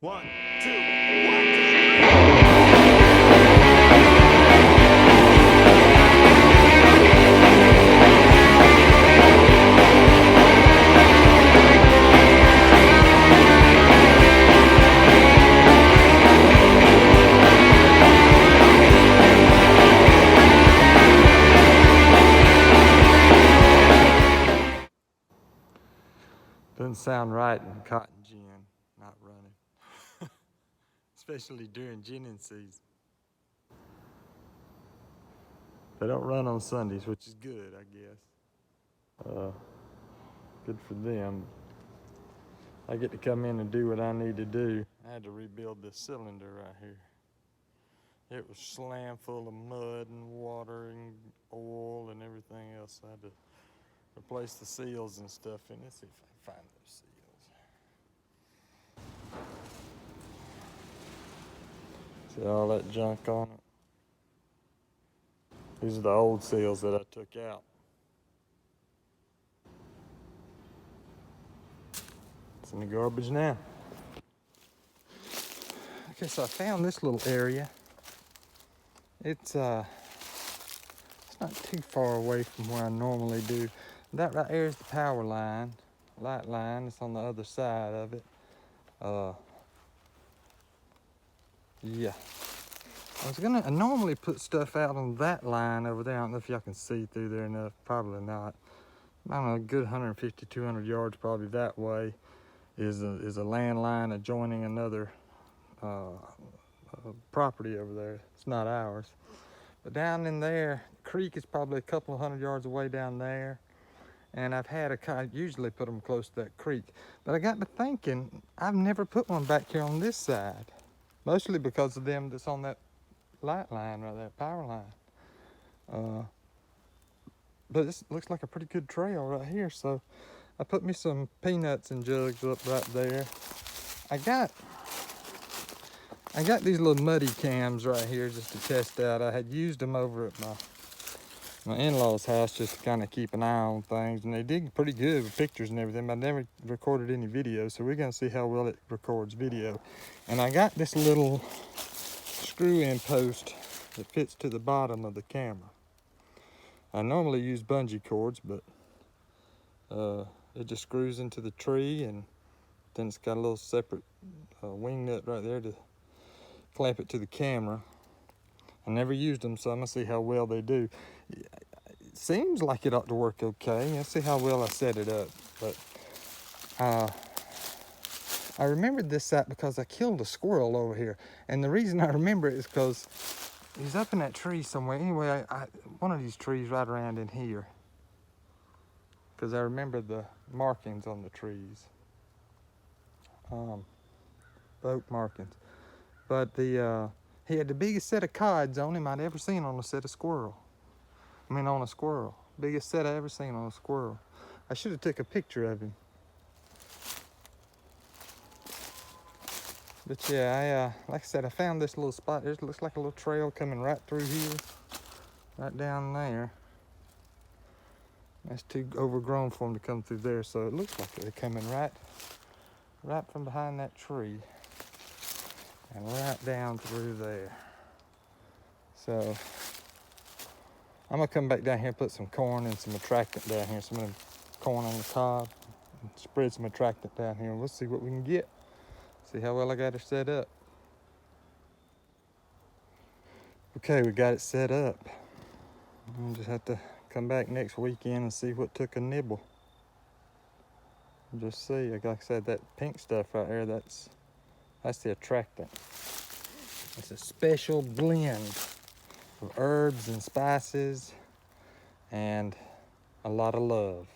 One, two, 3. Doesn't sound right in cotton gin, not running. Especially during ginning season. They don't run on Sundays, which is good, I guess. Good for them. I get to come in and do what I need to do. I had to rebuild this cylinder right here. It was slammed full of mud and water and oil and everything else. I had to replace the seals and stuff in it. See if I can find those seals. See all that junk on it? These are the old seals that I took out. It's in the garbage now. Okay, so I found this little area. It's not too far away from where I normally do. That right there is the power line, light line. It's on the other side of it. Yeah. I normally put stuff out on that line over there. I don't know if y'all can see through there enough. Probably not. I don't know, a good 150, 200 yards probably that way is a landline adjoining another property over there. It's not ours. But down in there, the creek is probably a couple of 100 yards away down there. And I usually put them close to that creek. But I got to thinking, I've never put one back here on this side. Mostly because of them that's on that light line right there, power line. But this looks like a pretty good trail right here. So I put me some peanuts and jugs up right there. I got these little muddy cams right here just to test out. I had used them over at my in-laws' house just to kind of keep an eye on things, and they did pretty good with pictures and everything, but I never recorded any video, so we're gonna see how well it records video. And I got this little screw-in post that fits to the bottom of the camera. I normally use bungee cords, but it just screws into the tree, and then it's got a little separate wing nut right there to clamp it to the camera. I never used them, so I'm gonna see how well they do. It seems like it ought to work okay. Let's see how well I set it up. But I remembered this site because I killed a squirrel over here. And the reason I remember it is because he's up in that tree somewhere. Anyway, one of these trees right around in here. Because I remember the markings on the trees. Oak markings. But he had the biggest set of cods on him I'd ever seen on a set of squirrel. On a squirrel. Biggest set I ever seen on a squirrel. I should have took a picture of him. But yeah, like I said, I found this little spot. It looks like a little trail coming right through here. Right down there. That's too overgrown for them to come through there, so it looks like they're coming right from behind that tree. And right down through there. So I'm gonna come back down here and put some corn and some attractant down here, some of them corn on the cob, and spread some attractant down here, and we'll see what we can get. See how well I got it set up. Okay, we got it set up. We'll just have to come back next weekend and see what took a nibble. Just see, like I said, that pink stuff right there, that's the attractant. It's a special blend of herbs and spices and a lot of love.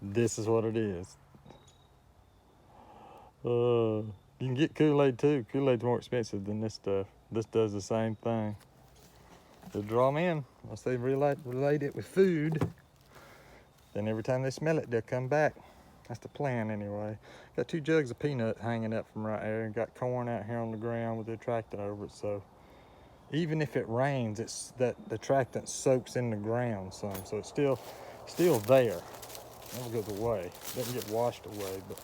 This is what it is. You can get Kool-Aid too. Kool-Aid's more expensive than this stuff. This does the same thing. They'll draw them in. Once they relate it with food, then every time they smell it, they'll come back. That's the plan anyway. Got 2 jugs of peanut hanging up from right there, and got corn out here on the ground with the attractant over it. So even if it rains, it's that the attractant soaks in the ground some, so it's still there. Never goes away. Doesn't get washed away, but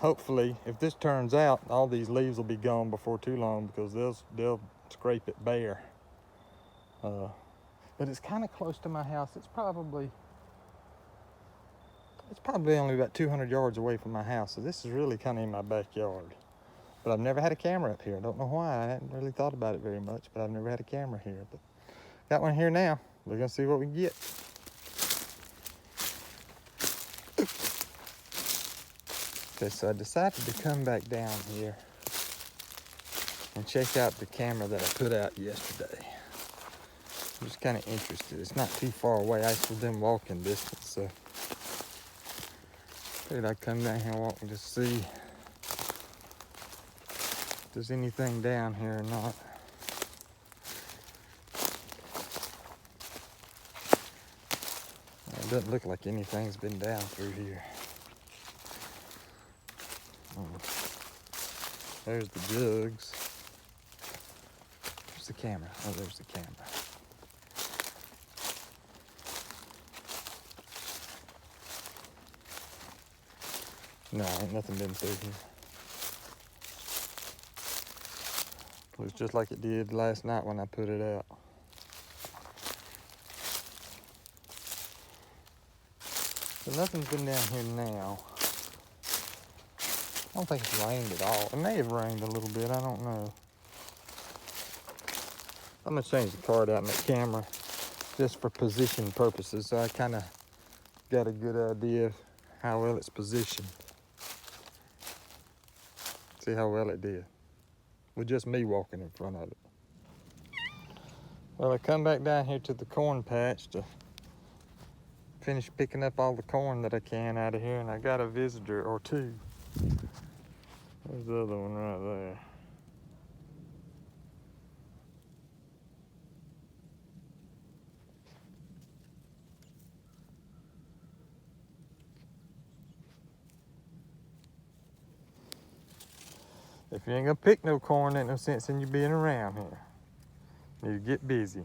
hopefully, if this turns out, all these leaves will be gone before too long because they'll scrape it bare. But it's kind of close to my house. It's probably only about 200 yards away from my house. So this is really kind of in my backyard. But I've never had a camera up here. I don't know why. I hadn't really thought about it very much, but I've never had a camera here. But got one here now. We're gonna see what we can get. Okay, so I decided to come back down here and check out the camera that I put out yesterday. I'm just kind of interested. It's not too far away. I actually within walking distance, so figured I'd come down here and walk and just see if there's anything down here or not. It doesn't look like anything's been down through here. There's the jugs. There's the camera. Oh, there's the camera. No, ain't nothing been through here. Looks just like it did last night when I put it out. So nothing's been down here now. I don't think it's rained at all. It may have rained a little bit, I don't know. I'm gonna change the card out in the camera just for position purposes, so I kind of got a good idea of how well it's positioned. See how well it did with just me walking in front of it. Well, I come back down here to the corn patch to finish picking up all the corn that I can out of here, and I got a visitor or two. There's the other one right there. If you ain't gonna pick no corn, ain't no sense in you being around here. You get busy.